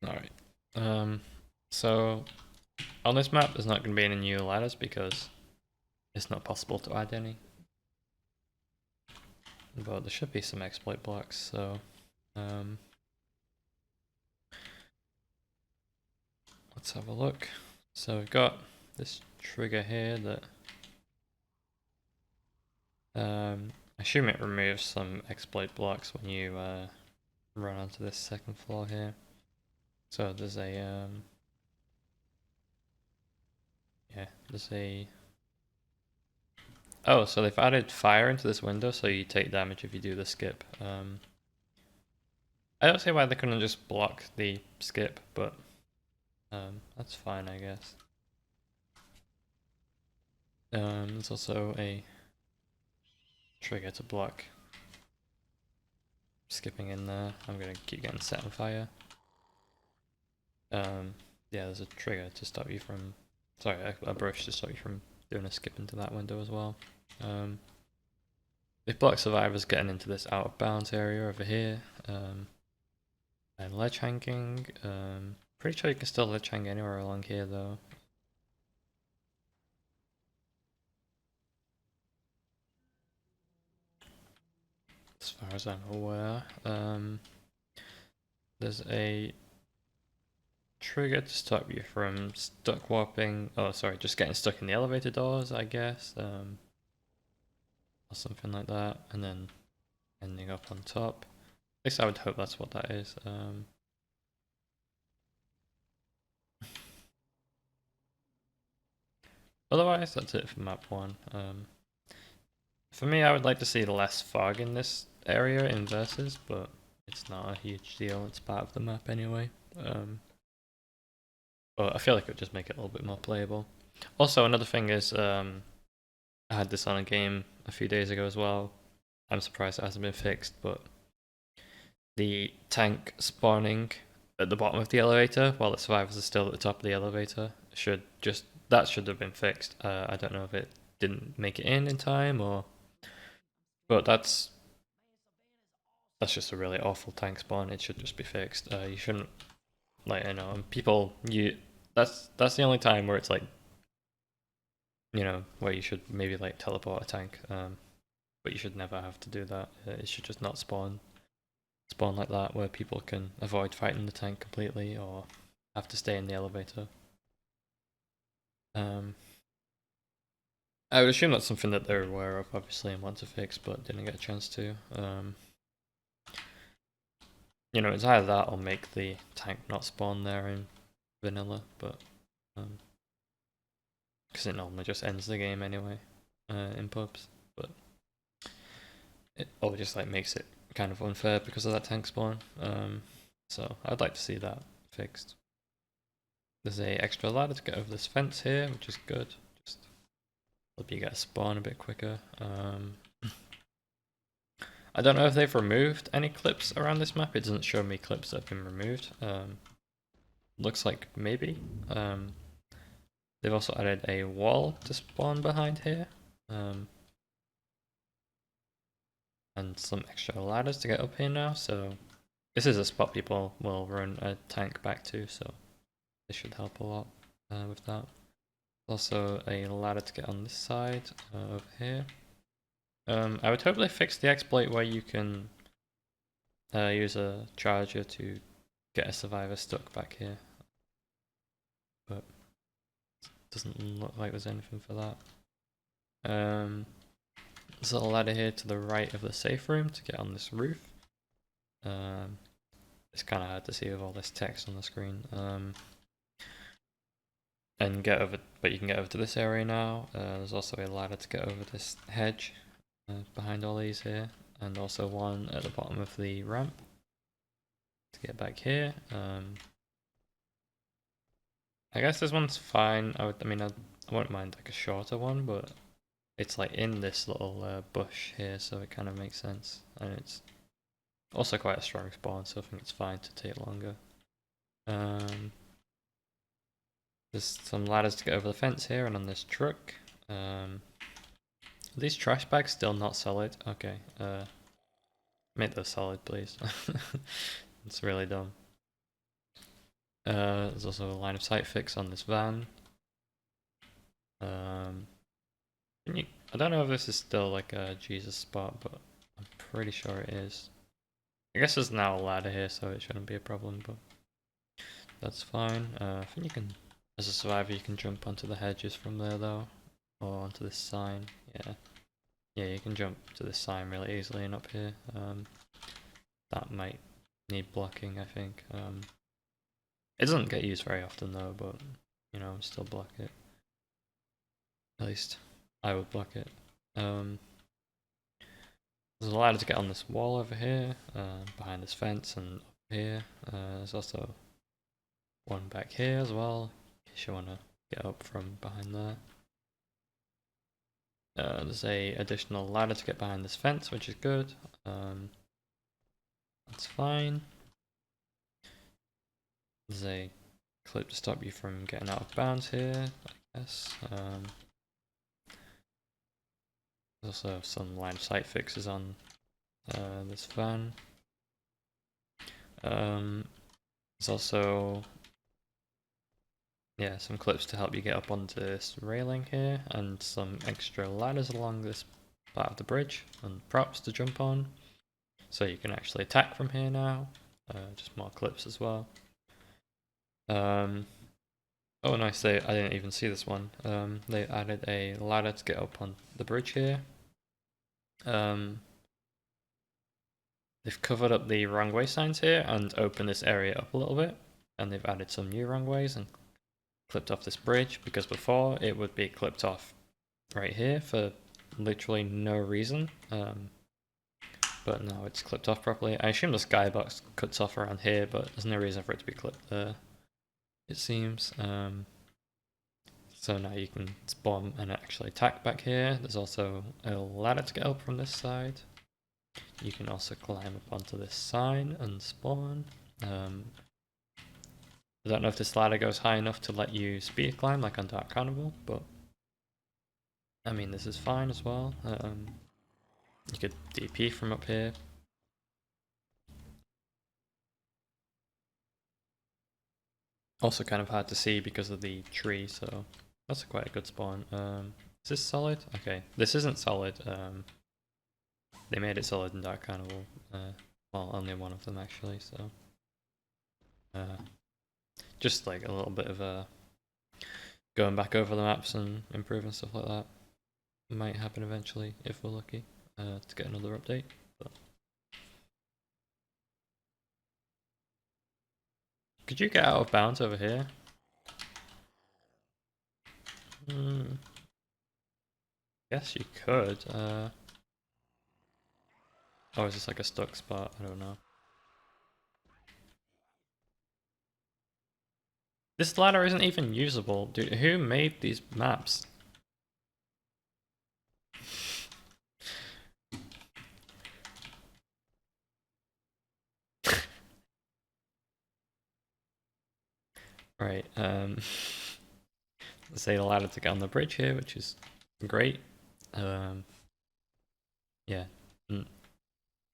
Alright. So on this map there's not going to be any new ladders because it's not possible to add any. But there should be some exploit blocks, so let's have a look. So we've got this trigger here that I assume it removes some exploit blocks when you run onto this second floor here. So there's a oh, so they've added fire into this window, so you take damage if you do the skip. I don't see why they couldn't just block the skip, but that's fine, I guess. There's also a trigger to block skipping in there. I'm gonna keep getting set on fire. Yeah, there's a trigger to stop you from, sorry, a brush to stop you from doing a skip into that window as well. They've blocked survivors getting into this out of bounds area over here. And ledge hanging. Pretty sure you can still ledge hang anywhere along here though. As far as I'm aware. There's a trigger to stop you from stuck warping. Oh, sorry, just getting stuck in the elevator doors, I guess. Or something like that. And then ending up on top. At least I would hope that's what that is. Otherwise, that's it for map 1. For me, I would like to see less fog in this area in Versus, but it's not a huge deal. It's part of the map anyway. But I feel like it would just make it a little bit more playable. Also, another thing is, I had this on a game a few days ago as well. I'm surprised it hasn't been fixed, but the tank spawning at the bottom of the elevator while the survivors are still at the top of the elevator should have been fixed. I don't know if it didn't make it in time or, but that's just a really awful tank spawn. It should just be fixed. You shouldn't, like, I know, and people, that's the only time where it's like, where you should maybe like teleport a tank. But you should never have to do that. It should just not spawn like that, where people can avoid fighting the tank completely or have to stay in the elevator. I would assume that's something that they're aware of, obviously, and want to fix, but didn't get a chance to. It's either that or make the tank not spawn there in vanilla, but because it normally just ends the game anyway in pubs, but it all just like makes it kind of unfair because of that tank spawn. So I'd like to see that fixed. There's a extra ladder to get over this fence here, which is good. Just help you get a spawn a bit quicker. I don't know if they've removed any clips around this map. It doesn't show me clips that have been removed. Looks like maybe. They've also added a wall to spawn behind here. And some extra ladders to get up here now. So this is a spot people will run a tank back to. So this should help a lot with that. Also a ladder to get on this side over here. I would hope they fix the exploit where you can use a charger to get a survivor stuck back here, but it doesn't look like there's anything for that. There's a ladder here to the right of the safe room to get on this roof. It's kind of hard to see with all this text on the screen. And get over, but you can get over to this area now. There's also a ladder to get over this hedge behind all these here, and also one at the bottom of the ramp to get back here. I guess this one's fine. I wouldn't mind like a shorter one, but it's like in this little bush here, so it kind of makes sense, and it's also quite a strong spawn, so I think it's fine to take longer. There's some ladders to get over the fence here and on this truck. Are these trash bags still not solid? Okay, make those solid, please. It's really dumb. There's also a line of sight fix on this van. I don't know if this is still like a Jesus spot, but I'm pretty sure it is. I guess there's now a ladder here, so it shouldn't be a problem, but that's fine. I think you can, as a survivor, you can jump onto the hedges from there though, or onto this sign. Yeah, you can jump to this sign really easily and up here. That might need blocking, I think. It doesn't get used very often though, but you know, still block it. At least I would block it. There's a ladder to get on this wall over here, behind this fence, and up here. There's also one back here as well, in case you want to get up from behind there. There's a additional ladder to get behind this fence, which is good. That's fine. There's a clip to stop you from getting out of bounds here, I guess. There's also some line of sight fixes on this van. There's also some clips to help you get up onto this railing here, and some extra ladders along this part of the bridge, and props to jump on, so you can actually attack from here now. Just more clips as well. Oh nice, I didn't even see this one. They added a ladder to get up on the bridge here. They've covered up the wrong way signs here and opened this area up a little bit, and they've added some new wrong ways and clipped off this bridge, because before it would be clipped off right here for literally no reason. But now it's clipped off properly. I assume the skybox cuts off around here, but there's no reason for it to be clipped there, it seems. So now you can spawn and actually attack back here. There's also a ladder to get up from this side. You can also climb up onto this sign and spawn. I don't know if this ladder goes high enough to let you speed climb like on Dark Carnival, but I mean this is fine as well. You could DP from up here. Also kind of hard to see because of the tree, so that's quite a good spawn. Is this solid? Okay, this isn't solid. They made it solid in Dark Carnival. Well, only one of them actually, so just like a little bit of going back over the maps and improving stuff like that might happen eventually if we're lucky to get another update. But could you get out of bounds over here? Guess you could. Oh, is this like a stuck spot? I don't know. This ladder isn't even usable. Dude, who made these maps? Right, let's say the ladder to get on the bridge here, which is great. Yeah.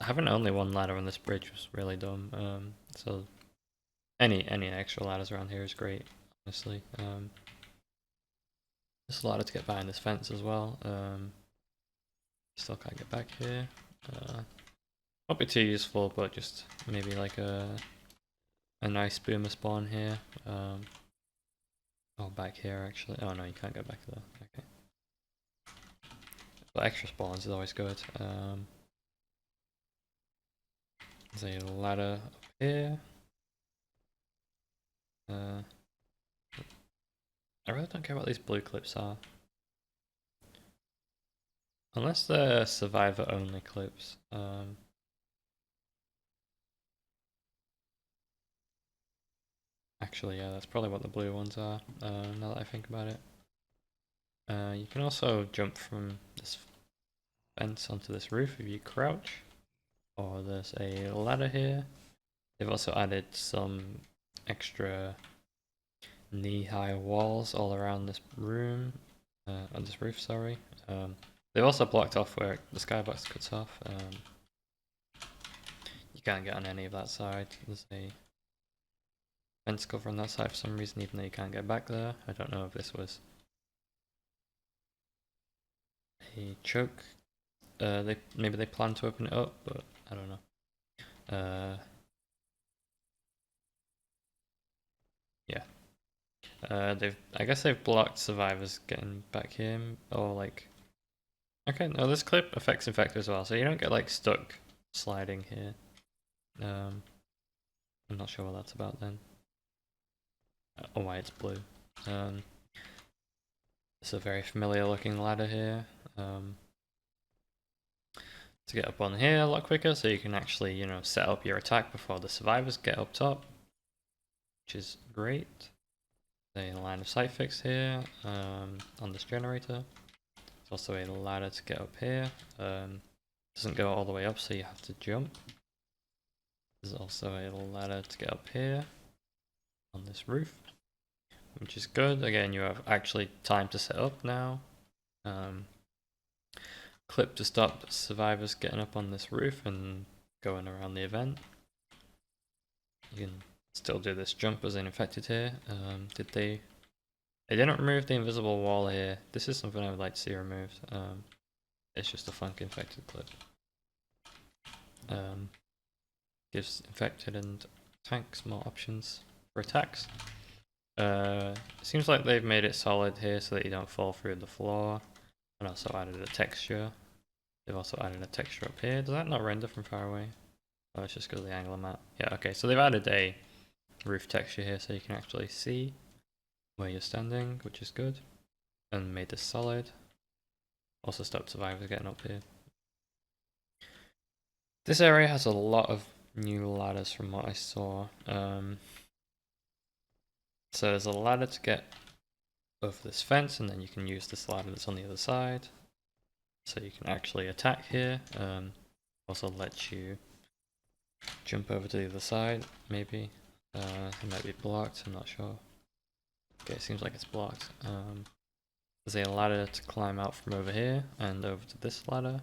Having only one ladder on this bridge was really dumb. So any extra ladders around here is great, honestly. This ladder to get behind this fence as well. Still can't get back here. Won't be too useful, but just maybe like a nice boomer spawn here. Oh, back here actually. Oh no, you can't go back there. Okay. But extra spawns is always good. There's a ladder up here. I really don't care what these blue clips are. Unless they're survivor only clips. Actually, yeah, that's probably what the blue ones are, now that I think about it. You can also jump from this fence onto this roof if you crouch. Or there's a ladder here. They've also added some extra knee-high walls all around this room, on this roof, sorry. They've also blocked off where the skybox cuts off. You can't get on any of that side. There's a fence cover on that side for some reason, even though you can't get back there. I don't know if this was a choke. Maybe they plan to open it up, but I don't know. Yeah. I guess they've blocked survivors getting back here, or like. Okay, no, this clip affects infected as well, so you don't get like stuck sliding here. I'm not sure what that's about then. Or why it's blue. It's a very familiar looking ladder here. To get up on here a lot quicker, so you can actually, you know, set up your attack before the survivors get up top, which is great. A line of sight fix here on this generator. There's also a ladder to get up here. Doesn't go all the way up, so you have to jump. There's also a ladder to get up here on this roof, which is good. Again, you have actually time to set up now. Clip to stop survivors getting up on this roof and going around the event. You can still do this jump as an infected here. They didn't remove the invisible wall here. This is something I would like to see removed. It's just a funk infected clip. Gives infected and tanks more options for attacks. Seems like they've made it solid here so that you don't fall through the floor, and also added a texture. They've also added a texture up here. Does that not render from far away? Oh, it's just because of the angle I'm at. Yeah, okay, so they've added a roof texture here so you can actually see where you're standing, which is good. And made this solid. Also stopped survivors getting up here. This area has a lot of new ladders from what I saw. So there's a ladder to get over this fence, and then you can use this ladder that's on the other side. So you can actually attack here. Also lets you jump over to the other side, maybe. It might be blocked, I'm not sure. Okay, it seems like it's blocked. There's a ladder to climb out from over here and over to this ladder.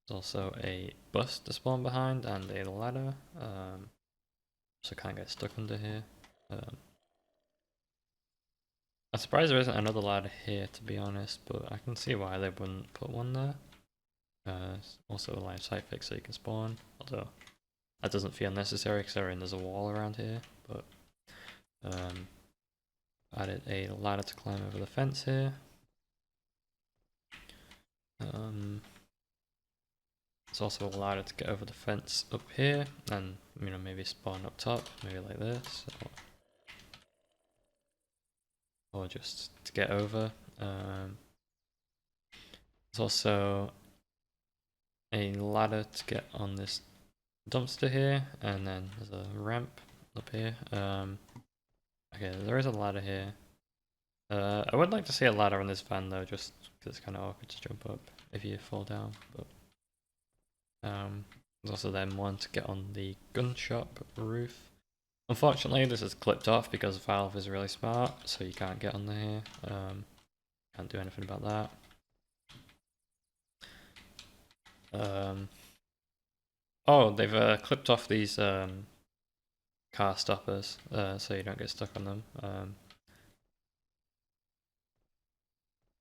There's also a bus to spawn behind and a ladder. So can't get stuck under here. I'm surprised there isn't another ladder here, to be honest, but I can see why they wouldn't put one there. Also a line of sight fix so you can spawn, although that doesn't feel necessary considering there's a wall around here, but added a ladder to climb over the fence here. There's also a ladder to get over the fence up here, and you know, maybe spawn up top, maybe like this, or just to get over. There's also a ladder to get on this dumpster here, and then there's a ramp up here. Okay, there is a ladder here. I would like to see a ladder on this van though, just because it's kind of awkward to jump up if you fall down. But there's also then one to get on the gun shop roof. Unfortunately, this is clipped off because Valve is really smart, so you can't get on there. Can't do anything about that. Oh, they've clipped off these car stoppers, so you don't get stuck on them.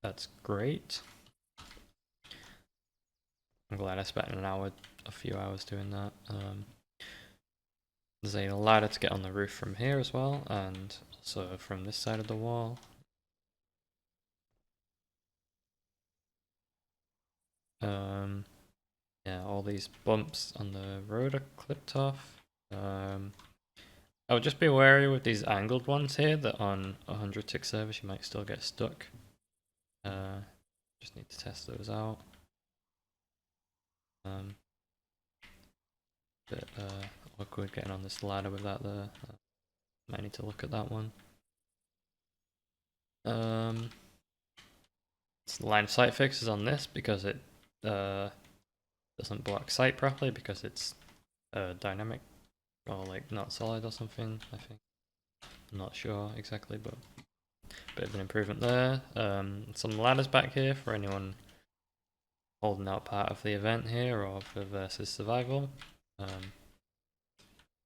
That's great. I'm glad I spent a few hours doing that. There's a ladder to get on the roof from here as well, and also from this side of the wall. Yeah, all these bumps on the road are clipped off. I would just be wary with these angled ones here that on 100 tick service you might still get stuck. Just need to test those out. Bit awkward getting on this ladder with that there. Might need to look at that one. It's line of sight fixes on this because it doesn't block sight properly because it's dynamic or like not solid or something, I think. I'm not sure exactly, but bit of an improvement there. Some ladders back here for anyone holding out part of the event here or for versus survival.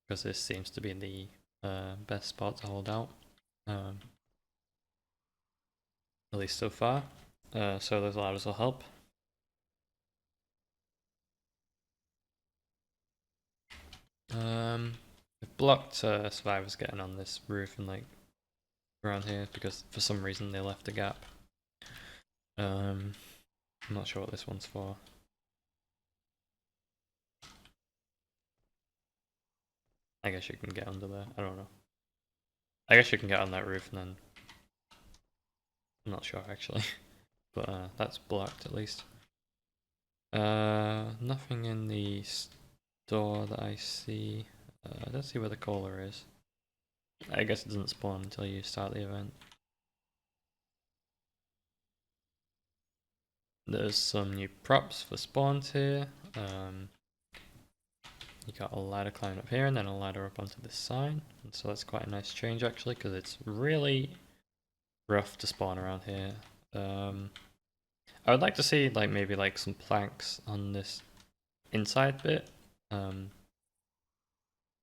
Because this seems to be the best spot to hold out, at least so far. So those ladders will help. I've blocked survivors getting on this roof and like around here because for some reason they left a gap. I'm not sure what this one's for. I guess you can get under there. I don't know. I guess you can get on that roof and then... I'm not sure actually. But that's blocked at least. Nothing in the store that I see. I don't see where the caller is. I guess it doesn't spawn until you start the event. There's some new props for spawns here. You got a ladder climbing up here and then a ladder up onto this sign. And so that's quite a nice change actually, because it's really rough to spawn around here. I would like to see like maybe like some planks on this inside bit.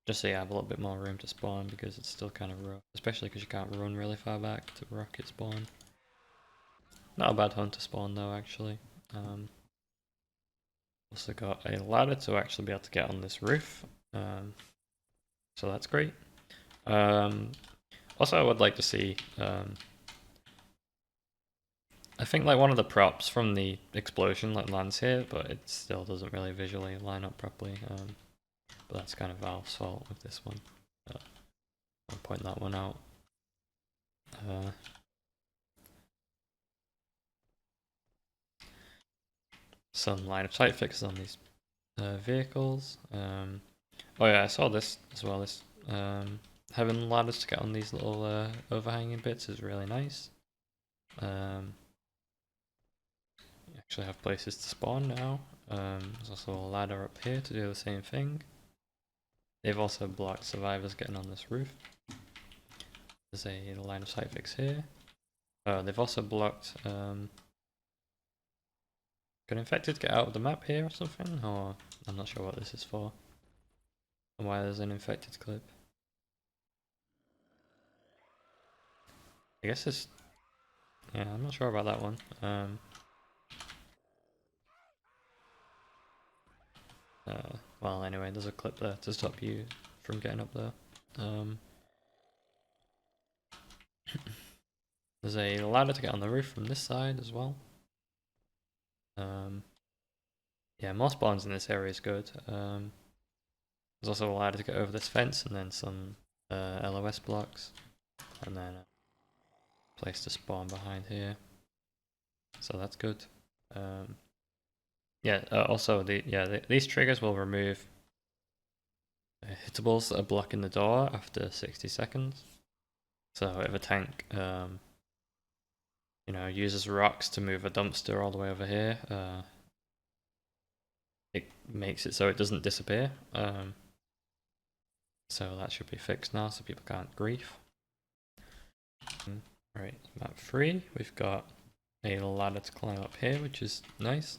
Just so you have a little bit more room to spawn because it's still kind of rough, especially because you can't run really far back to rocket spawn. Not a bad hunt to spawn though, actually. Also got a ladder to actually be able to get on this roof, so that's great. Also, I would like to see. I think like one of the props from the explosion like lands here, but it still doesn't really visually line up properly. But that's kind of Valve's fault with this one. I'll point that one out. Some line of sight fixes on these vehicles. Oh yeah, I saw this as well. This having ladders to get on these little overhanging bits is really nice. You actually have places to spawn now. There's also a ladder up here to do the same thing. They've also blocked survivors getting on this roof. There's a line of sight fix here. They've also blocked... Can infected get out of the map here or something? Or I'm not sure what this is for. And why there's an infected clip. I guess it's... Yeah, I'm not sure about that one. Well, anyway, there's a clip there to stop you from getting up there. There's a ladder to get on the roof from this side as well. Yeah, more spawns in this area is good. There's also a ladder to get over this fence, and then some LOS blocks, and then a place to spawn behind here. So that's good. Yeah. Also, these triggers will remove hittables that are blocking the door after 60 seconds. So if a tank, uses rocks to move a dumpster all the way over here, it makes it so it doesn't disappear. So that should be fixed now, so people can't grief. Alright, map 3, we've got a ladder to climb up here, which is nice.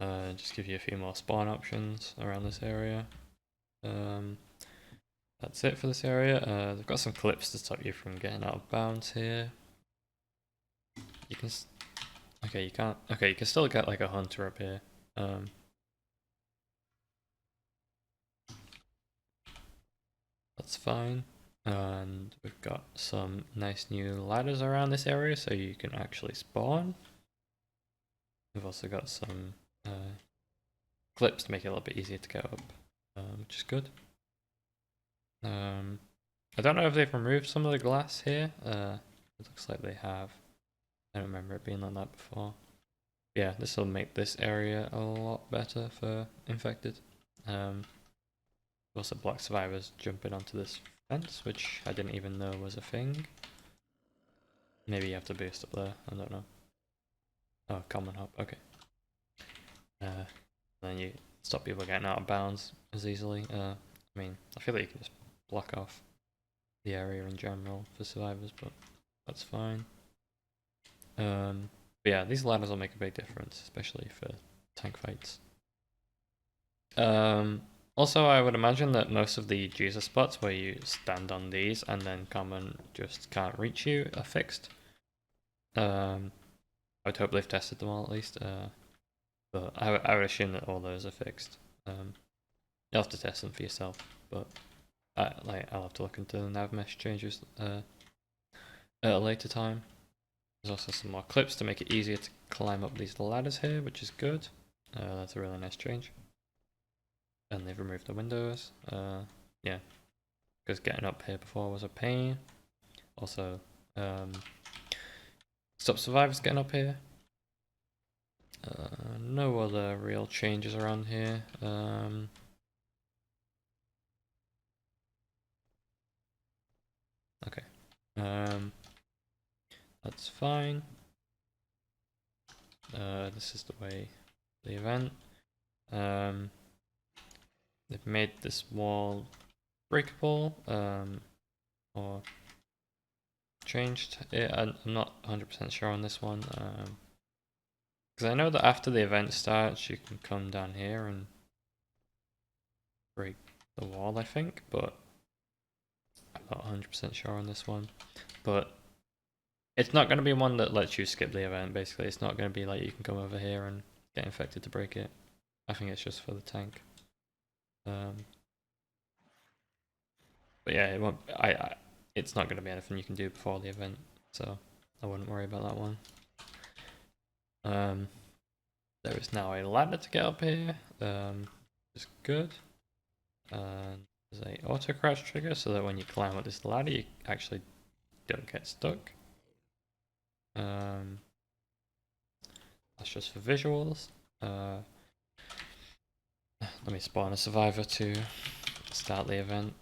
Just give you a few more spawn options around this area. That's it for this area. They've got some clips to stop you from getting out of bounds here. You can... Okay, you can't... Okay, you can still get like a hunter up here. That's fine. And we've got some nice new ladders around this area so you can actually spawn. We've also got some clips to make it a little bit easier to get up, which is good. I don't know if they've removed some of the glass here. It looks like they have. I don't remember it being like that before. Yeah, this will make this area a lot better for infected. Also block survivors jumping onto this fence, which I didn't even know was a thing. Maybe you have to boost up there, I don't know. Oh, common hop, okay. Then you stop people getting out of bounds as easily. I mean, I feel like you can just block off the area in general for survivors, but that's fine. But yeah, these ladders will make a big difference, especially for tank fights. Also, I would imagine that most of the Jesus spots where you stand on these and then common just can't reach you are fixed. I would hope they've tested them all at least. But I would assume that all those are fixed. You'll have to test them for yourself, but I'll have to look into the nav mesh changes at a later time. There's also some more clips to make it easier to climb up these ladders here, which is good. That's a really nice change. And they've removed the windows. Yeah, because getting up here before was a pain. Also, stop survivors getting up here. No other real changes around here. Okay. That's fine. This is the way the event. They've made this wall breakable, or changed it. I'm not 100% sure on this one, because I know that after the event starts, you can come down here and break the wall, I think, but I'm not 100% sure on this one. But it's not going to be one that lets you skip the event, basically. It's not going to be like you can come over here and get infected to break it. I think it's just for the tank. But yeah, it won't. It's not going to be anything you can do before the event, so I wouldn't worry about that one. There is now a ladder to get up here, which is good. There's a auto crouch trigger, so that when you climb up this ladder, you actually don't get stuck. That's just for visuals. Let me spawn a survivor to start the event.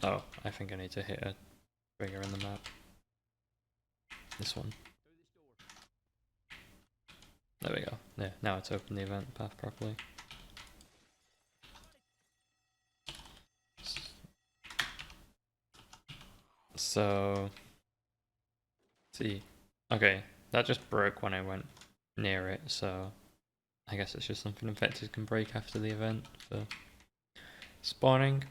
Oh, I think I need to hit a trigger in the map. This one. There we go. Yeah, now it's opened the event path properly. So, see. Okay, that just broke when I went near it, so I guess it's just something infected can break after the event for spawning.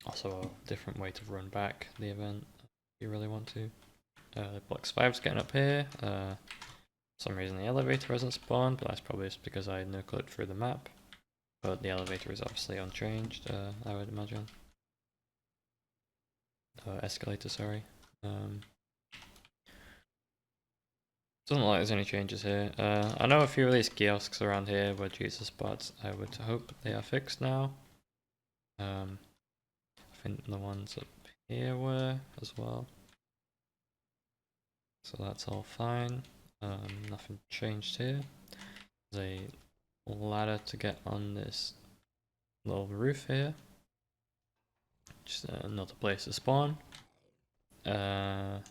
Also a different way to run back the event if you really want to. Block survivors getting up here. For some reason the elevator hasn't spawned, but that's probably just because I no-clipped through the map. But the elevator is obviously unchanged, I would imagine. Escalator, sorry. Doesn't look like there's any changes here. I know a few of these kiosks around here were Jesus spots. I would hope they are fixed now. I think the ones up here were as well. So that's all fine. Nothing changed here. There's a ladder to get on this little roof here. Just another place to spawn. Again,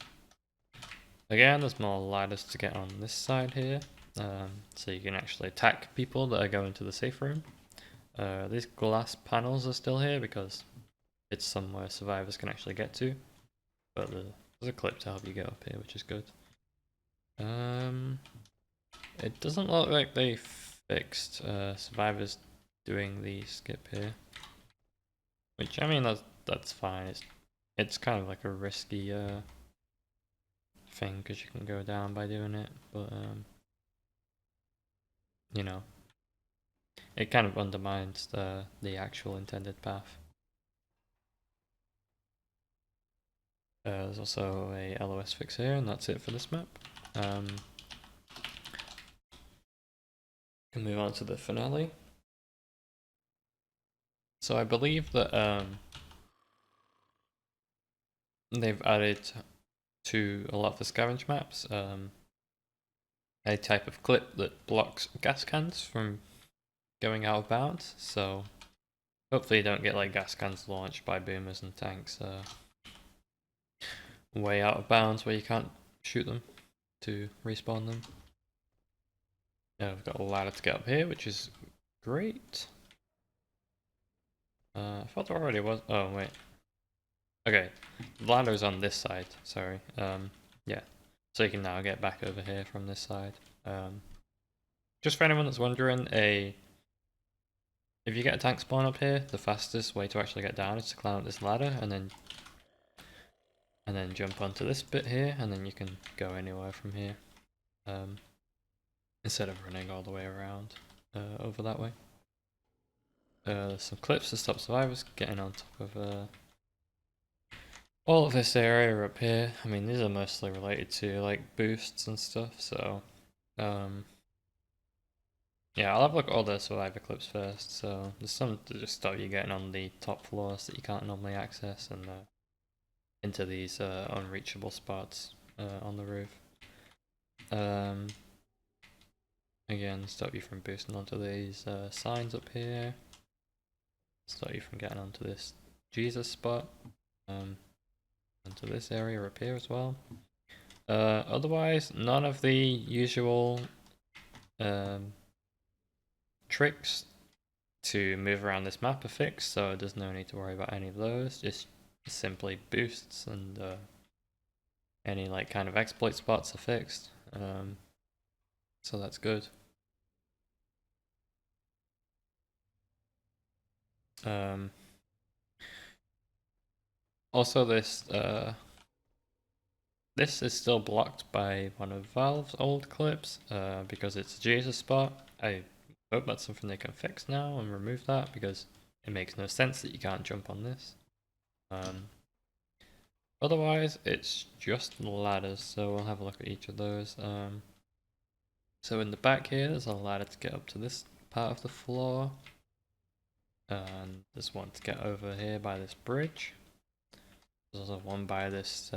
there's more ladders to get on this side here. So you can actually attack people that are going to the safe room. These glass panels are still here because it's somewhere survivors can actually get to. But there's a clip to help you get up here, which is good. It doesn't look like they fixed survivors doing the skip here. Which, I mean, that's fine. It's kind of like a risky thing because you can go down by doing it, but you know, it kind of undermines the actual intended path. There's also a LOS fix here, and that's it for this map. Can move on to the finale. So I believe that they've added to a lot of the scavenge maps a type of clip that blocks gas cans from going out of bounds, so hopefully you don't get like gas cans launched by boomers and tanks way out of bounds where you can't shoot them to respawn them. We've got a ladder to get up here, which is great. I thought there already was. Oh wait, Okay, the ladder's on this side, sorry. Yeah. So you can now get back over here from this side. Just for anyone that's wondering, if you get a tank spawn up here, the fastest way to actually get down is to climb up this ladder and then jump onto this bit here, and then you can go anywhere from here. Instead of running all the way around over that way. There's some clips to stop survivors getting on top of all of this area up here. I mean, these are mostly related to like boosts and stuff, so yeah, I'll have a look at all the survivor clips first. So there's some to just stop you getting on the top floors that you can't normally access and into these unreachable spots on the roof. Again, stop you from boosting onto these signs up here. Stop you from getting onto this Jesus spot. Onto this area up here as well. Otherwise, none of the usual tricks to move around this map are fixed, so there's no need to worry about any of those. Just simply boosts and any like kind of exploit spots are fixed. So that's good. Also, this is still blocked by one of Valve's old clips because it's a Jesus spot. I hope that's something they can fix now and remove that, because it makes no sense that you can't jump on this. Otherwise, it's just ladders, so we'll have a look at each of those. So in the back here, there's a ladder to get up to this part of the floor. And there's one to get over here by this bridge. There's also one by this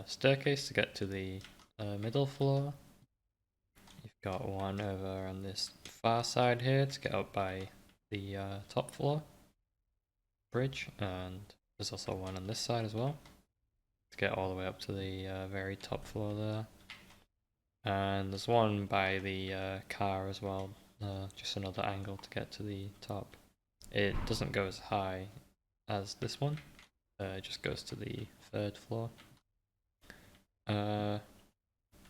staircase to get to the middle floor. You've got one over on this far side here to get up by the top floor bridge, and there's also one on this side as well to get all the way up to the very top floor there. And there's one by the car as well, just another angle to get to the top. It doesn't go as high as this one, it just goes to the third floor. Other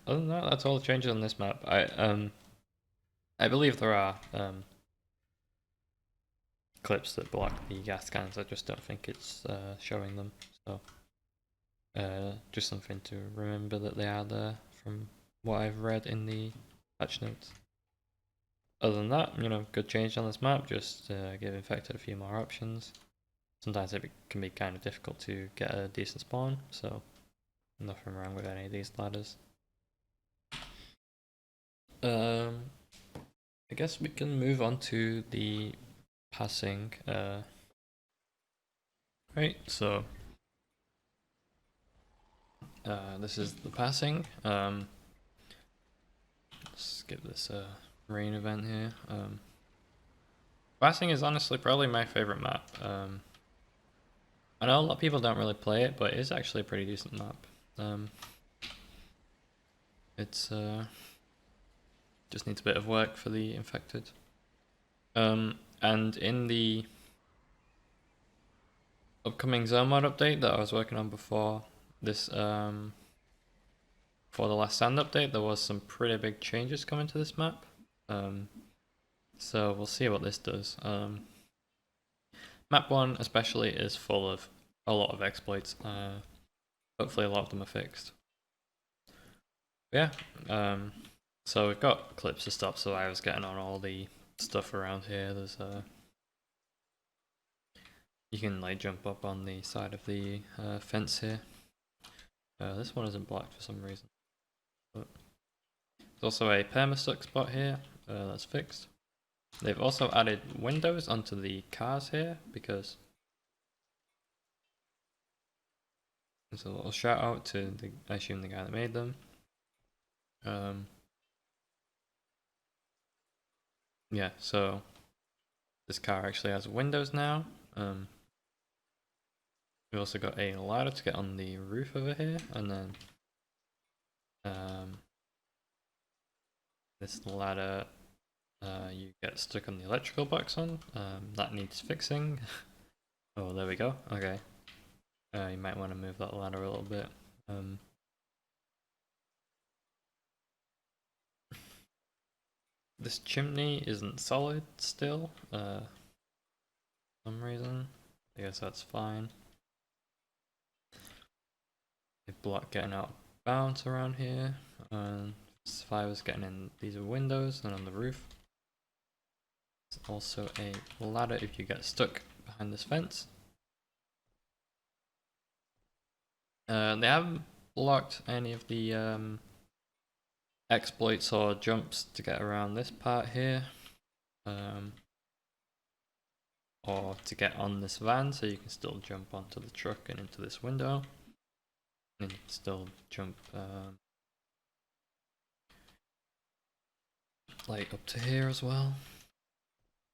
than that, that's all the changes on this map. I believe there are clips that block the gas cans. I just don't think it's showing them. So just something to remember that they are there from what I've read in the patch notes. Other than that, good change on this map. Just give infected a few more options. Sometimes it can be kind of difficult to get a decent spawn, so nothing wrong with any of these ladders. I guess we can move on to the passing. Right, so this is the passing. Let's skip this rain event here. Passing is honestly probably my favorite map. I know a lot of people don't really play it, but it is actually a pretty decent map. It's just needs a bit of work for the infected. And in the upcoming Zonemod update that I was working on before this, for the last stand update, there was some pretty big changes coming to this map. So we'll see what this does. Map 1 especially is full of a lot of exploits. Hopefully a lot of them are fixed. But yeah, so we've got clips to stop survivors getting on all the stuff around here. There's you can like jump up on the side of the fence here. This one isn't blocked for some reason. But there's also a perma-stuck spot here that's fixed. They've also added windows onto the cars here because there's a little shout out to I assume the guy that made them. Yeah, so this car actually has windows now. We've also got a ladder to get on the roof over here, and then this ladder you get stuck on the electrical box on. That needs fixing. Oh, there we go. Okay. You might want to move that ladder a little bit. This chimney isn't solid still, for some reason. I guess that's fine. They block getting out of bounds around here, and survivors getting in these windows and on the roof. There's also a ladder if you get stuck behind this fence. They haven't blocked any of the exploits or jumps to get around this part here, or to get on this van, so you can still jump onto the truck and into this window, and you can still jump like up to here as well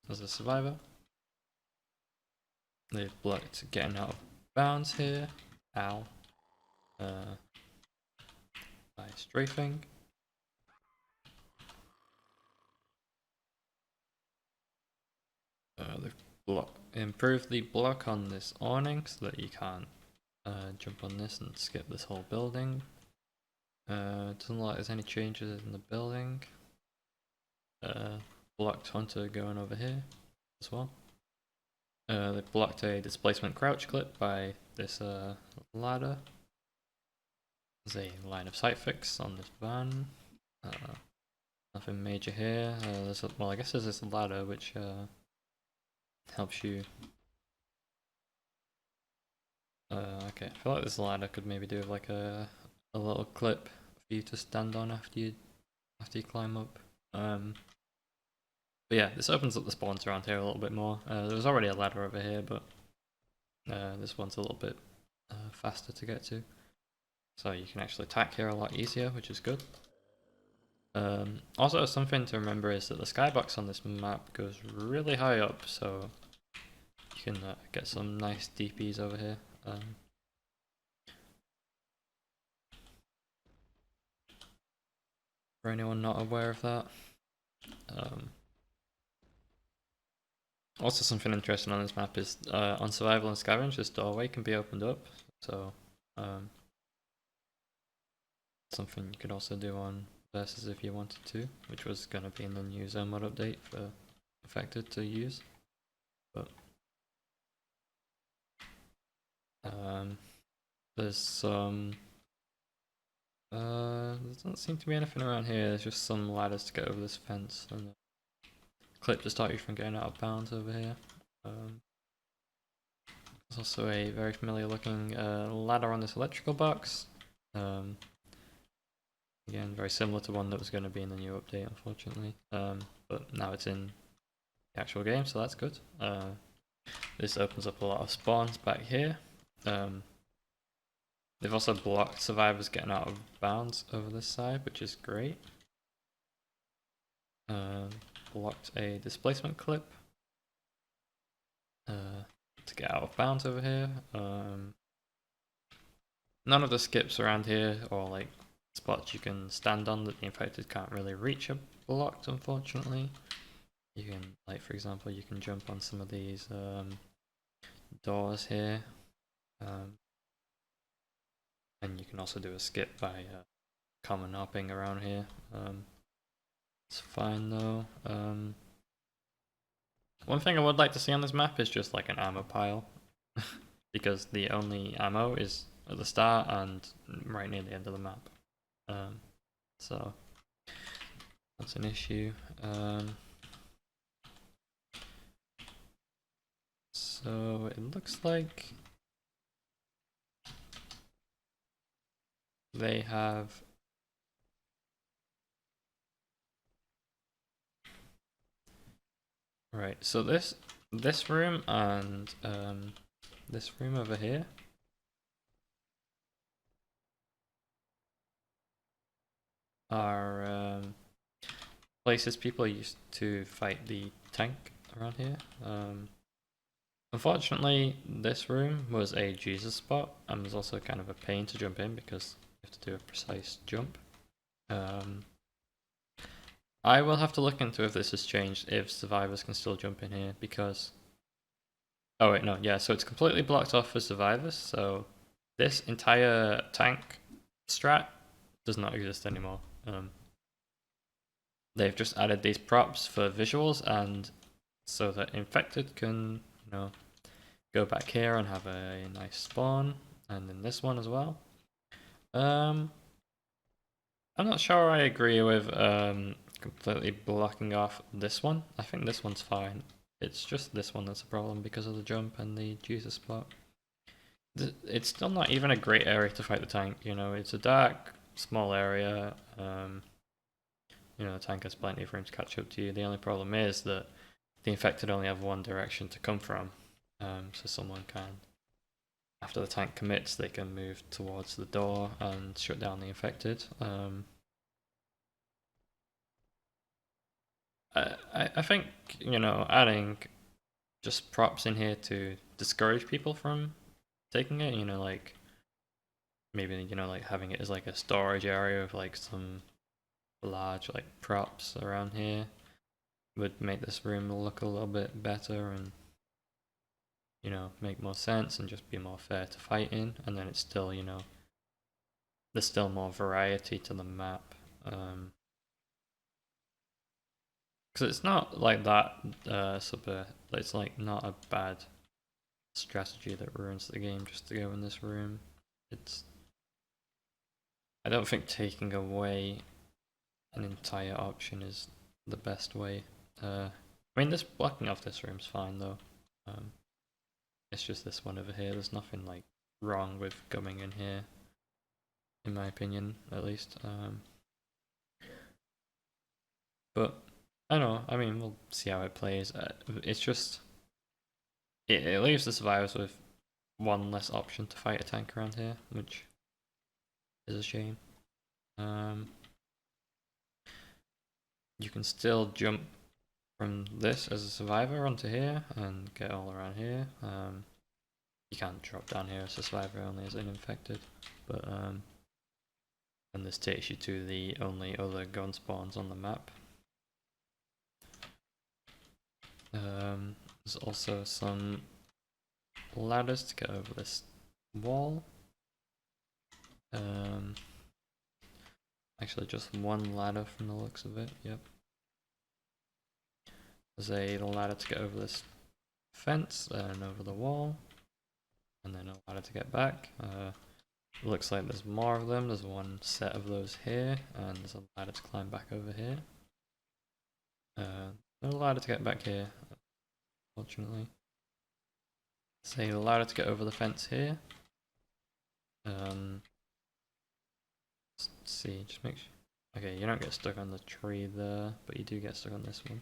as a survivor. They've blocked getting out of bounds here, ow, by strafing. They've improved the block on this awning so that you can't jump on this and skip this whole building. Doesn't look like there's any changes in the building. Blocked Hunter going over here as well. They blocked a displacement crouch clip by this ladder. There's a line of sight fix on this van. Nothing major here. Well, I guess there's this ladder which helps you. Okay, I feel like this ladder could maybe do like a little clip for you to stand on after you climb up. But yeah, this opens up the spawns around here a little bit more. There was already a ladder over here, but this one's a little bit faster to get to. So you can actually attack here a lot easier, which is good. Also, something to remember is that the skybox on this map goes really high up, so you can get some nice DPs over here. For anyone not aware of that. Also, something interesting on this map is on survival and scavenge, this doorway can be opened up, so something you could also do on versus if you wanted to, which was going to be in the new Zonemod update for affected to use. But there's some there doesn't seem to be anything around here. There's just some ladders to get over this fence and a clip to stop you from getting out of bounds over here. There's also a very familiar looking ladder on this electrical box. Again, very similar to one that was going to be in the new update, unfortunately. But now it's in the actual game, so that's good. This opens up a lot of spawns back here. They've also blocked survivors getting out of bounds over this side, which is great. Blocked a displacement clip to get out of bounds over here. None of the skips around here or like spots you can stand on that the infected can't really reach are blocked, unfortunately. You can, like for example, you can jump on some of these doors here, and you can also do a skip by common hopping around here. It's fine though. One thing I would like to see on this map is just like an ammo pile, because the only ammo is at the start and right near the end of the map. So that's an issue. So it looks like they have right. So this room and this room over here are places people used to fight the tank around here. Unfortunately, this room was a Jesus spot and was also kind of a pain to jump in because you have to do a precise jump. I will have to look into if this has changed, if survivors can still jump in here, because Oh wait, no, yeah, so it's completely blocked off for survivors, so this entire tank strat does not exist anymore. They've just added these props for visuals, and so that infected can, go back here and have a nice spawn, and then this one as well. I'm not sure I agree with completely blocking off this one. I think this one's fine. It's just this one that's a problem because of the jump and the Jesus spot. It's still not even a great area to fight the tank. It's a dark, small area. The tank has plenty of room to catch up to you. The only problem is that the infected only have one direction to come from. So someone can, after the tank commits, they can move towards the door and shut down the infected. I think, adding just props in here to discourage people from taking it, like maybe, like having it as like a storage area with like some large like props around here would make this room look a little bit better and, make more sense and just be more fair to fight in. And then it's still, there's still more variety to the map. Because it's not like that super, it's like not a bad strategy that ruins the game just to go in this room. I don't think taking away an entire option is the best way. I mean, this blocking off this room's fine though. It's just this one over here. There's nothing like wrong with coming in here, in my opinion, at least. But I don't know. I mean, we'll see how it plays. It's just it leaves the survivors with one less option to fight a tank around here, which is a shame. You can still jump from this as a survivor onto here and get all around here. You can't drop down here as a survivor, only as an infected. But and this takes you to the only other gun spawns on the map. There's also some ladders to get over this wall. Actually, just one ladder from the looks of it. Yep. There's a ladder to get over this fence and over the wall, and then a ladder to get back. Looks like there's more of them. There's one set of those here, and there's a ladder to climb back over here. No ladder to get back here, fortunately. There's a ladder to get over the fence here. Let's see, just make sure. Okay, you don't get stuck on the tree there, but you do get stuck on this one.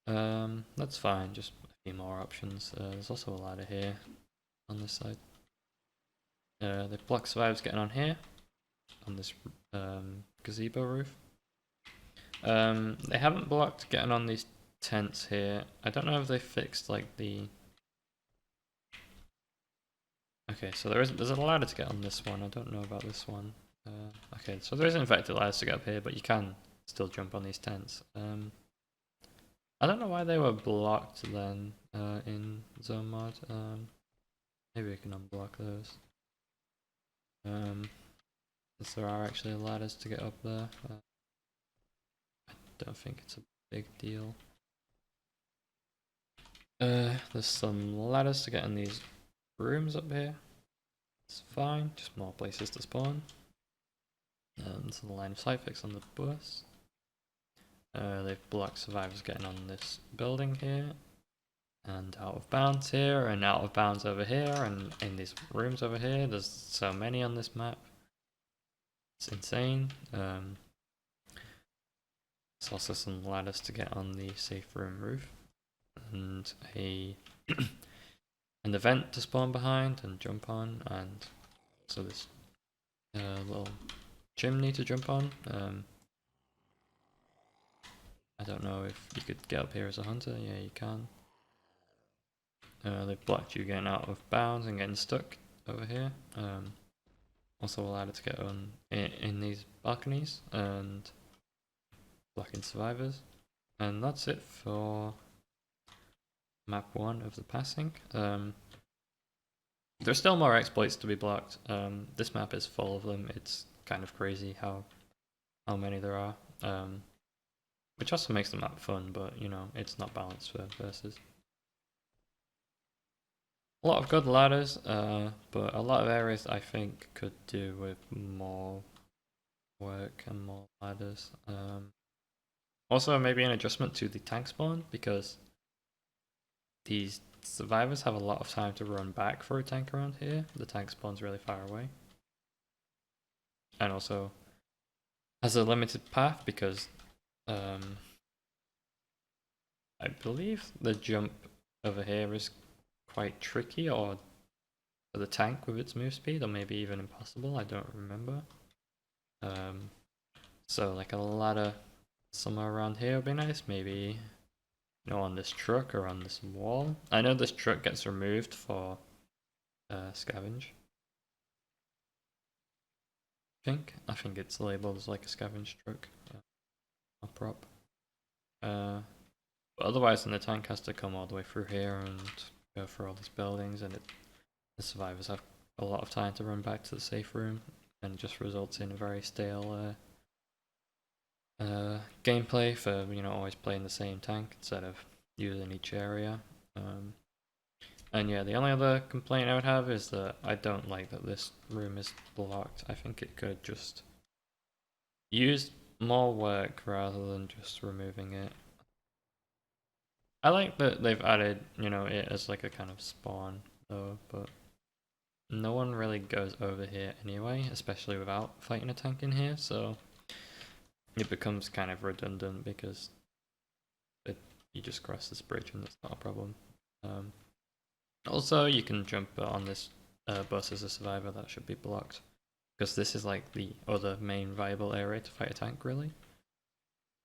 Yeah. That's fine, just a few more options. There's also a ladder here on this side. They block survivors getting on here, on this gazebo roof. They haven't blocked getting on these tents here. I don't know if they fixed like the... Okay, so there's a ladder to get on this one. I don't know about this one. Okay, so there is infected ladders to get up here, but you can still jump on these tents. I don't know why they were blocked then in Zonemod. Maybe we can unblock those. Because there are actually ladders to get up there. I don't think it's a big deal. There's some ladders to get in these rooms up here. It's fine, just more places to spawn. There's a line of sight fix on the bus. They've blocked survivors getting on this building here. And out of bounds here, and out of bounds over here, and in these rooms over here. There's so many on this map. It's insane. There's also some ladders to get on the safe room roof. And an event to spawn behind and jump on, and so this little chimney to jump on. I don't know if you could get up here as a hunter. Yeah, you can. They've blocked you getting out of bounds and getting stuck over here. Also allowed to get on in these balconies and blocking survivors. And that's it for map 1 of the passing. There's still more exploits to be blocked. This map is full of them. It's kind of crazy how many there are. Which also makes the map fun, but you know, it's not balanced for versus. A lot of good ladders, but a lot of areas I think could do with more work and more ladders. Also, maybe an adjustment to the tank spawn, because these survivors have a lot of time to run back for a tank around here. The tank spawn's really far away. And also has a limited path because I believe the jump over here is quite tricky, or for the tank with its move speed, or maybe even impossible, I don't remember. So like a ladder somewhere around here would be nice, maybe, you know, on this truck or on this wall. I know this truck gets removed for scavenge. I think it's labeled as like a scavenge truck or prop. But otherwise, then the tank has to come all the way through here and go through all these buildings, and the survivors have a lot of time to run back to the safe room, and it just results in a very stale gameplay for, you know, always playing the same tank instead of using each area. And yeah, the only other complaint I would have is that I don't like that this room is blocked. I think it could just use more work rather than just removing it. I like that they've added, you know, it as like a kind of spawn though, but no one really goes over here anyway, especially without fighting a tank in here, so it becomes kind of redundant because you just cross this bridge and that's not a problem. Also, you can jump on this bus as a survivor, that should be blocked, because this is like the other main viable area to fight a tank, really.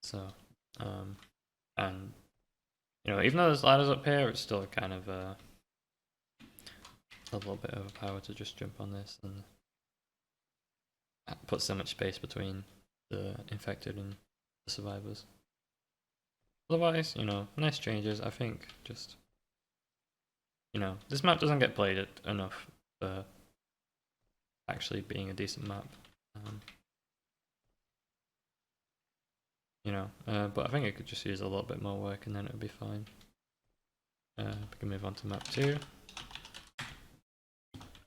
So, and you know, even though there's ladders up here, it's still kind of a little bit overpowered to just jump on this and put so much space between the infected and the survivors. Otherwise, you know, nice changes. I think just, you know, this map doesn't get played enough for actually being a decent map. You know, but I think it could just use a little bit more work and then it would be fine. We can move on to map 2.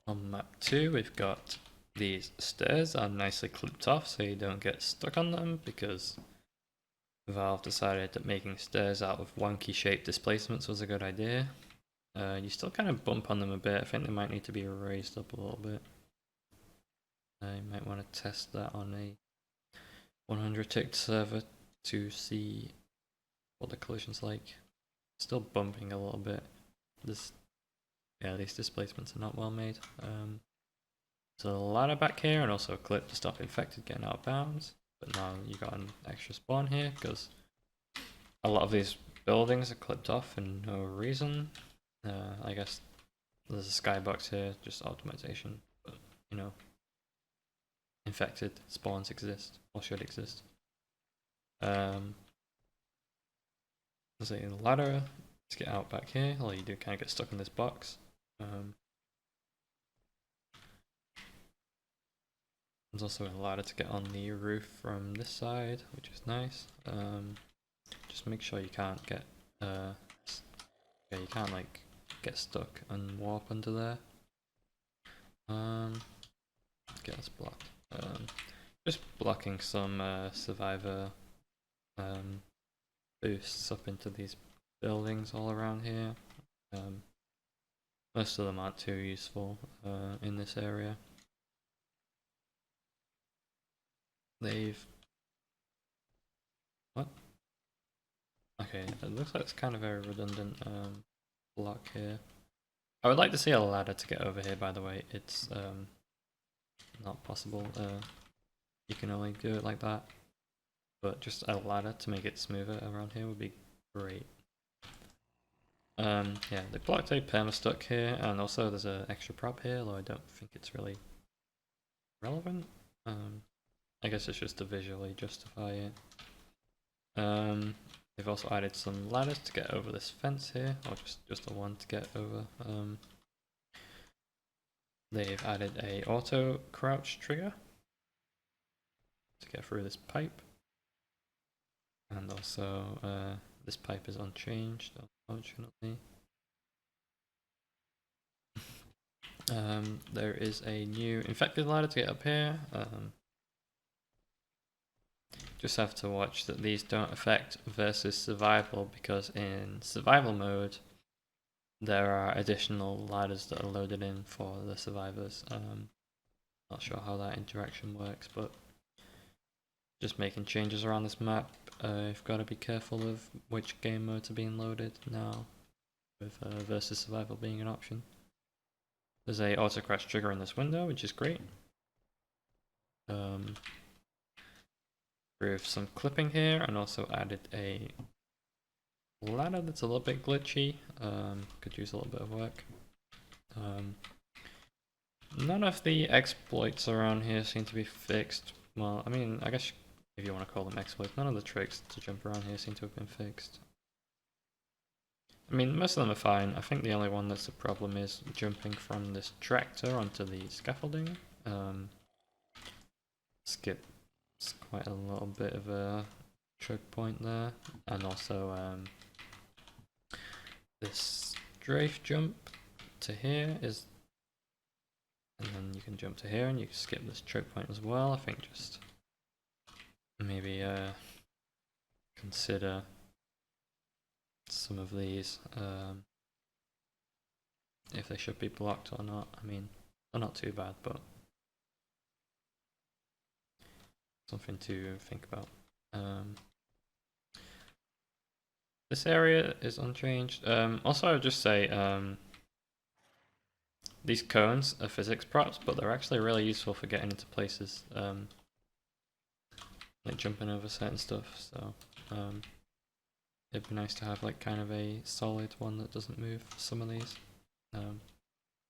On map 2, we've got these stairs are nicely clipped off so you don't get stuck on them, because Valve decided that making stairs out of wonky shaped displacements was a good idea. You still kind of bump on them a bit. I think they might need to be raised up a little bit. I might want to test that on a 100 ticked server to see what the collision's like. Still bumping a little bit. Yeah, these displacements are not well made. So a ladder back here, and also a clip to stop infected getting out of bounds. But now you got an extra spawn here because a lot of these buildings are clipped off for no reason. I guess there's a skybox here, just optimization. But you know, infected spawns exist or should exist. There's a ladder to get out back here. All you do kind of get stuck in this box. There's also a ladder to get on the roof from this side, which is nice. Just make sure you can't get you can't like get stuck and warp under there. Get us blocked. Just blocking some survivor boosts up into these buildings all around here. Most of them aren't too useful in this area. What? Okay, it looks like it's kind of very redundant block here. I would like to see a ladder to get over here, by the way. It's not possible. You can only do it like that. But just a ladder to make it smoother around here would be great. Yeah, they blocked a perma-stuck here, and also there's an extra prop here, although I don't think it's really relevant. I guess it's just to visually justify it. They've also added some ladders to get over this fence here, or just the one to get over. They've added a auto crouch trigger to get through this pipe. And also, this pipe is unchanged, unfortunately. There is a new infected ladder to get up here. Just have to watch that these don't affect versus survival, because in survival mode there are additional ladders that are loaded in for the survivors. Not sure how that interaction works, but just making changes around this map. You've got to be careful of which game modes are being loaded now, with versus survival being an option. There's a auto crash trigger in this window, which is great. With some clipping here, and also added a ladder that's a little bit glitchy. Could use a little bit of work. None of the exploits around here seem to be fixed. Well, I mean, I guess if you want to call them exploits, none of the tricks to jump around here seem to have been fixed. I mean, most of them are fine. I think the only one that's a problem is jumping from this tractor onto the scaffolding. Skips quite a little bit of a choke point there, and also this strafe jump to here is, and then you can jump to here and you can skip this choke point as well. I think just maybe consider some of these if they should be blocked or not. I mean, they're not too bad, but something to think about. This area is unchanged. Also, I would just say these cones are physics props, but they're actually really useful for getting into places, like jumping over certain stuff. So it'd be nice to have like kind of a solid one that doesn't move for some of these.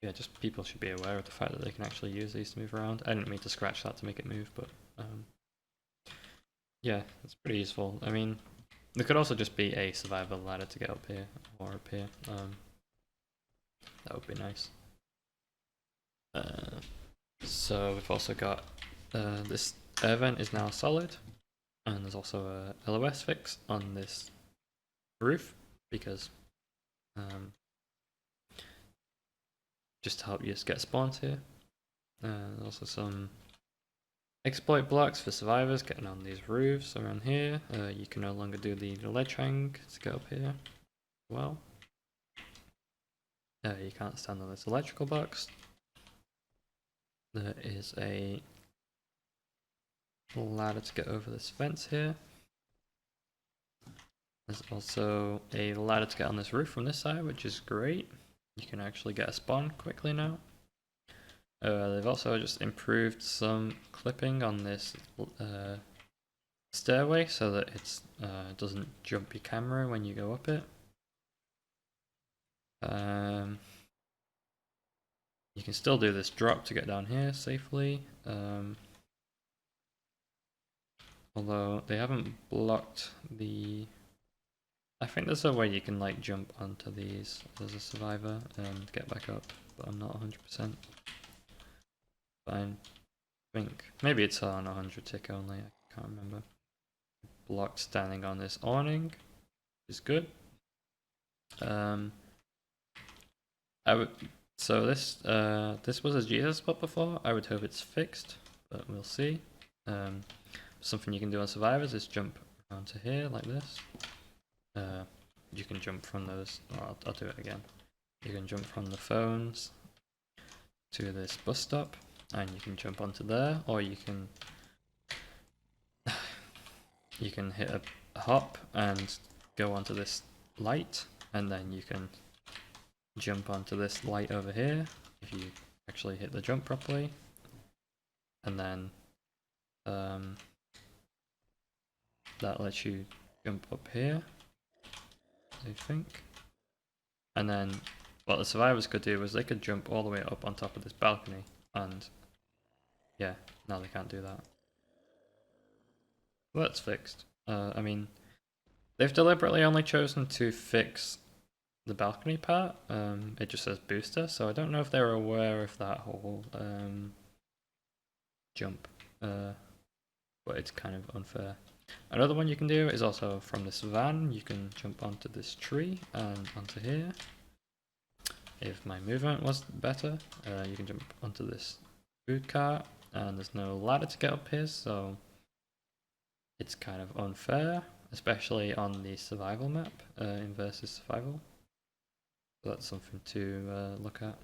Yeah, just people should be aware of the fact that they can actually use these to move around. I didn't mean to scratch that to make it move, but yeah, it's pretty useful. I mean, there could also just be a survival ladder to get up here, or up here. That would be nice. So we've also got this air vent is now solid, and there's also a LOS fix on this roof, because just to help you just get spawned here. Also some exploit blocks for survivors getting on these roofs around here. You can no longer do the ledge hang to get up here as well. You can't stand on this electrical box. There is a ladder to get over this fence here. There's also a ladder to get on this roof from this side, which is great. You can actually get a spawn quickly now. They've also just improved some clipping on this stairway so that it doesn't jump your camera when you go up it. You can still do this drop to get down here safely. Although they haven't blocked the... I think there's a way you can like jump onto these as a survivor and get back up, but I'm not 100%. But I think maybe it's on 100 tick only, I can't remember. Blocked standing on this awning is good. So this was a Jesus spot before. I would hope it's fixed, but we'll see. Something you can do on survivors is jump onto here like this. You can jump from those. Oh, I'll do it again. You can jump from the phones to this bus stop, and you can jump onto there, or you can hit a hop and go onto this light, and then you can jump onto this light over here if you actually hit the jump properly, and then that lets you jump up here, I think. And then what the survivors could do was they could jump all the way up on top of this balcony, and yeah, now they can't do that. Well, that's fixed. I mean, They've deliberately only chosen to fix the balcony part. It just says booster, so I don't know if they're aware of that whole jump, but it's kind of unfair. Another one you can do is also from this van. You can jump onto this tree and onto here. If my movement was better, you can jump onto this food cart, and there's no ladder to get up here, so it's kind of unfair, especially on the survival map in versus survival. So that's something to look at.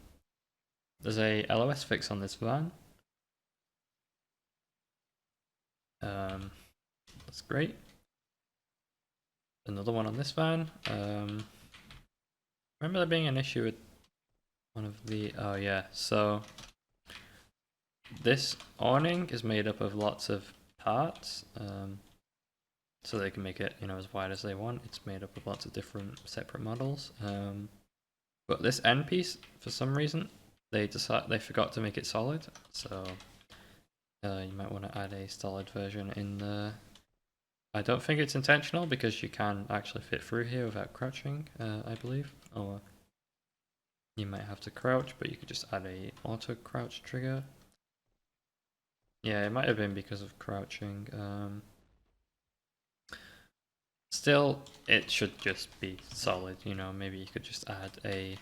There's a LOS fix on this van. That's great. Another one on this van. Remember there being an issue with one of the... Oh yeah, so this awning is made up of lots of parts. So they can make it, as wide as they want. It's made up of lots of different separate models. But this end piece, for some reason, they forgot to make it solid. So you might want to add a solid version in there. I don't think it's intentional because you can actually fit through here without crouching, I believe. Or you might have to crouch, but you could just add a auto crouch trigger. Yeah, it might have been because of crouching. Still, it should just be solid, maybe you could just add a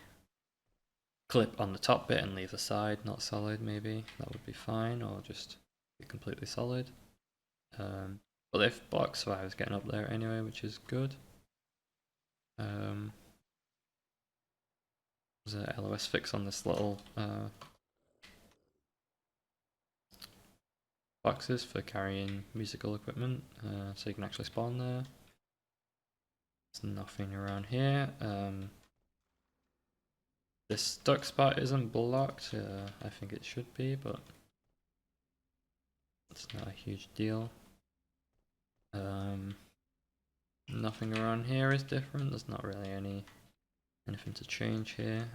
clip on the top bit and leave the side not solid, maybe. That would be fine, or just be completely solid. But they've blocked survivors getting up there anyway, which is good. There's a LOS fix on this little boxes for carrying musical equipment, so you can actually spawn there. There's nothing around here. This stuck spot isn't blocked. I think it should be, but it's not a huge deal. Nothing around here is different. There's not really anything to change here.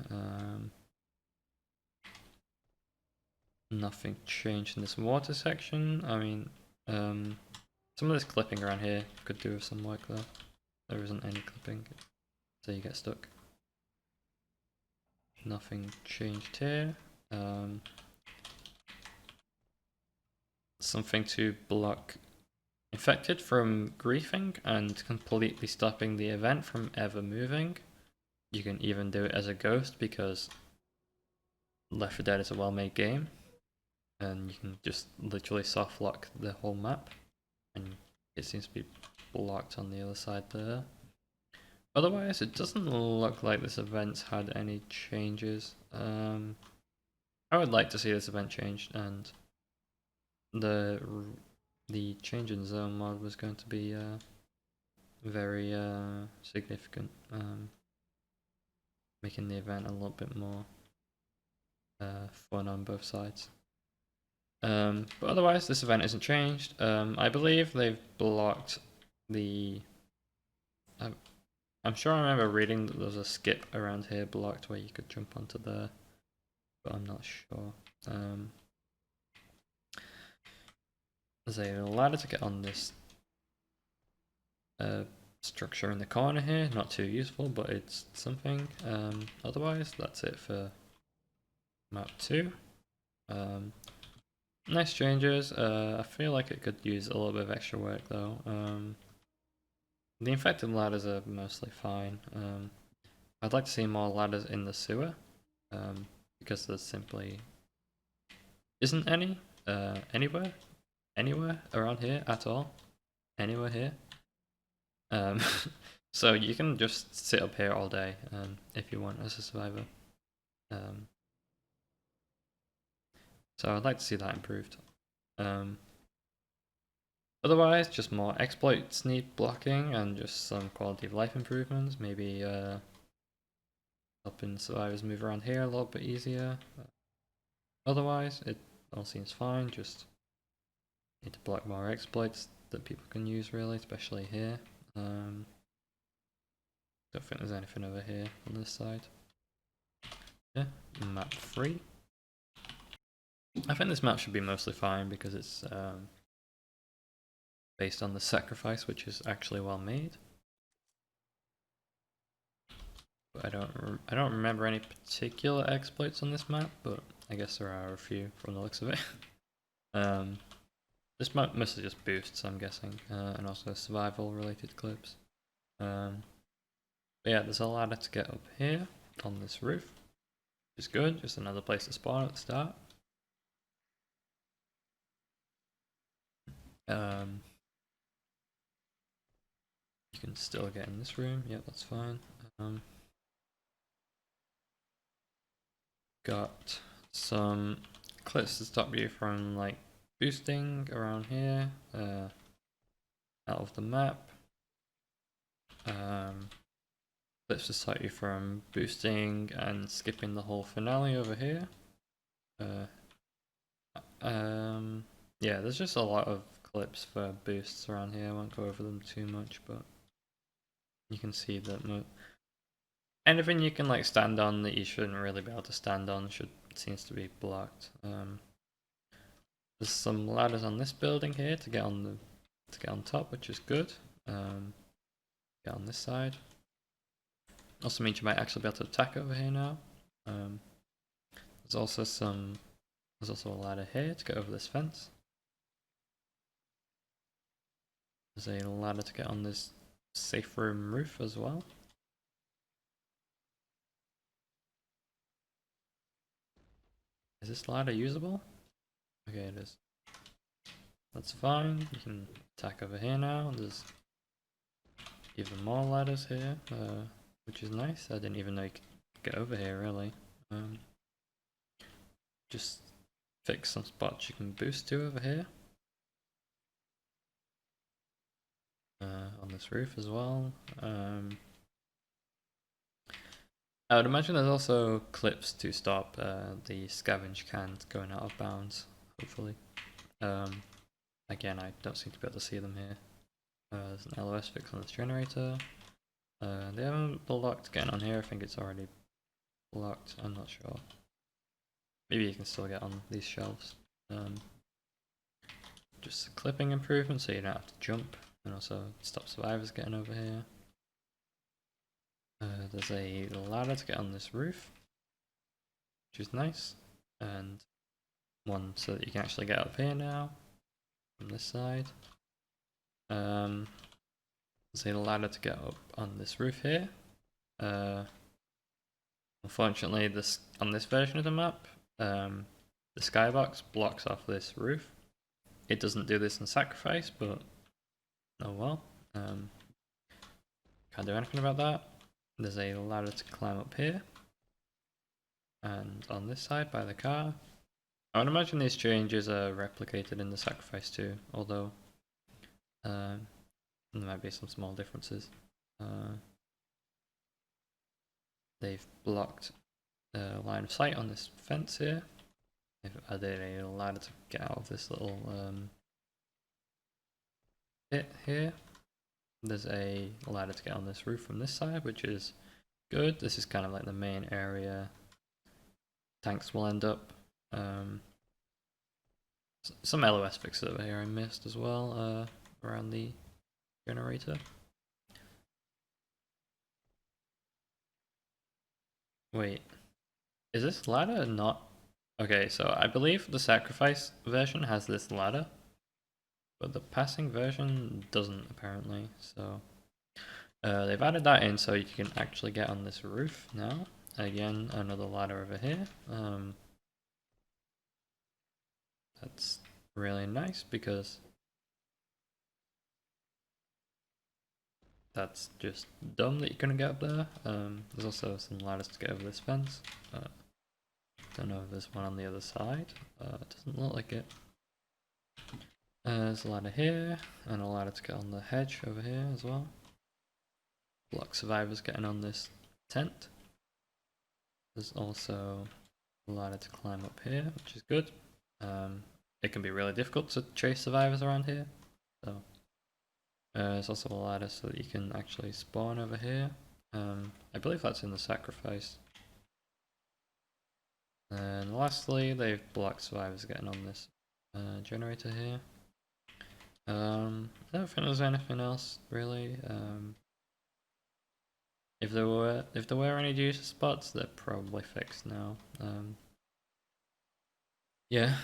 Nothing changed in this water section. I mean, some of this clipping around here could do with some work though. There isn't any clipping, so you get stuck. Nothing changed here. Something to block infected from griefing and completely stopping the event from ever moving. You can even do it as a ghost because Left 4 Dead is a well-made game, and you can just literally soft lock the whole map, and it seems to be blocked on the other side there. Otherwise, it doesn't look like this event's had any changes. I would like to see this event changed, and the change in Zonemod was going to be very significant, making the event a little bit more fun on both sides. But otherwise, this event isn't changed. I believe they've blocked the... I'm sure I remember reading that there was a skip around here blocked where you could jump onto there, but I'm not sure. There's a ladder to get on this structure in the corner here. Not too useful, but it's something. Otherwise, that's it for map 2. Nice changes. I feel like it could use a little bit of extra work though. The infected ladders are mostly fine. I'd like to see more ladders in the sewer, because there simply isn't any anywhere around here at all. Anywhere here. So you can just sit up here all day if you want as a survivor. So I'd like to see that improved. Otherwise, just more exploits need blocking and just some quality of life improvements. Maybe helping survivors move around here a little bit easier. Otherwise, it all seems fine. Just need to block more exploits that people can use, really, especially here. Don't think there's anything over here on this side. Yeah, map 3. I think this map should be mostly fine because it's based on the sacrifice, which is actually well made. But I don't remember any particular exploits on this map, but I guess there are a few from the looks of it. This map mostly just boosts, I'm guessing, and also survival related clips. But yeah, there's a ladder to get up here on this roof, which is good. Just another place to spawn at the start. You can still get in this room. Yep, that's fine. Got some clips to stop you from like boosting around here, out of the map. Clips to stop you from boosting and skipping the whole finale over here. Yeah, there's just a lot of clips for boosts around here. I won't go over them too much, but you can see that anything you can like stand on that you shouldn't really be able to stand on seems to be blocked. There's some ladders on this building here to get on top, which is good. Get on this side. Also means you might actually be able to attack over here now. There's also a ladder here to get over this fence. There's a ladder to get on this safe room roof as well. Is this ladder usable? Okay, it is. That's fine. You can attack over here now. There's even more ladders here, which is nice. I didn't even know you could get over here, really. Just fix some spots you can boost to over here. On this roof as well. I would imagine there's also clips to stop the scavenge cans going out of bounds, hopefully. Again, I don't seem to be able to see them here. There's an LOS fix on this generator. They haven't blocked getting on here. I think it's already blocked. I'm not sure. Maybe you can still get on these shelves. Just a clipping improvement so you don't have to jump, and also stop survivors getting over here. There's a ladder to get on this roof, which is nice, and one so that you can actually get up here now from this side. There's a ladder to get up on this roof here. Unfortunately, on this version of the map, the skybox blocks off this roof. It doesn't do this in Sacrifice, but oh well. Can't do anything about that. There's a ladder to climb up here. And on this side by the car. I would imagine these changes are replicated in the Sacrifice too, although there might be some small differences. They've blocked the line of sight on this fence here. They've added a ladder to get out of this little pit here. There's a ladder to get on this roof from this side, which is good. This is kind of like the main area tanks will end up. Some LOS fixes over here I missed as well, around the generator. Wait, is this ladder not? Okay, so I believe the Sacrifice version has this ladder, but the passing version doesn't apparently. So they've added that in so you can actually get on this roof now. Again, another ladder over here. That's really nice because that's just dumb that you couldn't get up there. There's also some ladders to get over this fence. Don't know if there's one on the other side. It doesn't look like it. There's a ladder here, and a ladder to get on the hedge over here as well. Block survivors getting on this tent. There's also a ladder to climb up here, which is good. It can be really difficult to chase survivors around here. So there's also a ladder so that you can actually spawn over here. I believe that's in the Sacrifice. And lastly, they've blocked survivors getting on this generator here. I don't think there's anything else really. if there were any juicy spots, they're probably fixed now. Yeah,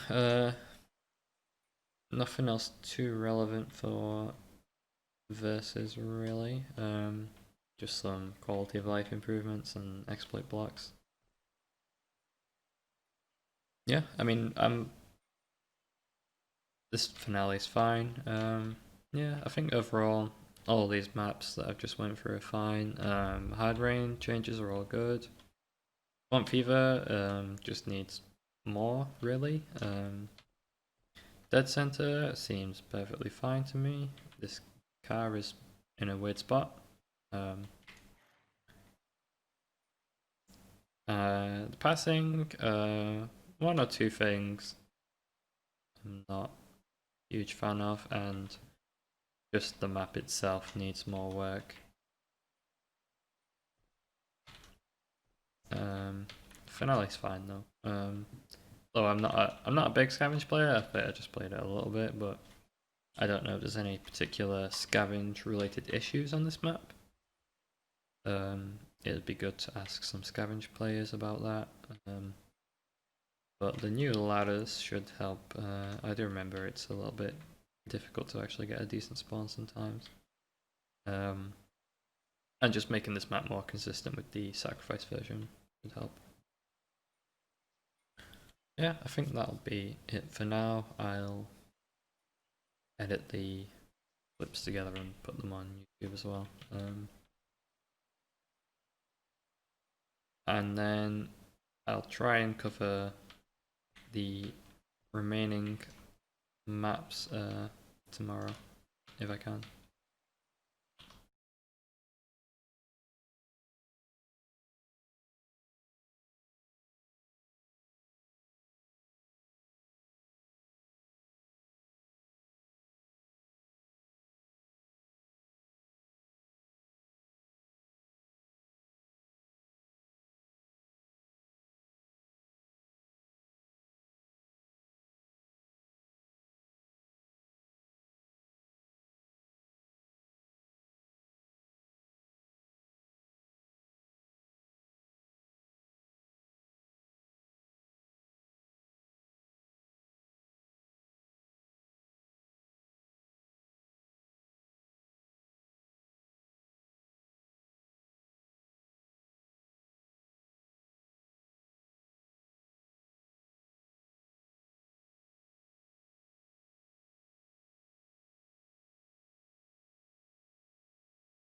nothing else too relevant for versus really. Just some quality of life improvements and exploit blocks. Yeah, I mean, this finale is fine. Yeah, I think overall all of these maps that I've just went through are fine. Hard rain changes are all good. Swamp Fever just needs more really. Dead Center seems perfectly fine to me. This car is in a weird spot. The passing, one or two things I'm not a huge fan of, and just the map itself needs more work. Finale's fine though. Though I'm not a big scavenge player. I just played it a little bit, but I don't know if there's any particular scavenge related issues on this map. It'd be good to ask some scavenge players about that. But the new ladders should help. I do remember it's a little bit difficult to actually get a decent spawn sometimes. And just making this map more consistent with the sacrifice version would help. Yeah, I think that'll be it for now. I'll edit the clips together and put them on YouTube as well. And then I'll try and cover the remaining maps tomorrow if I can.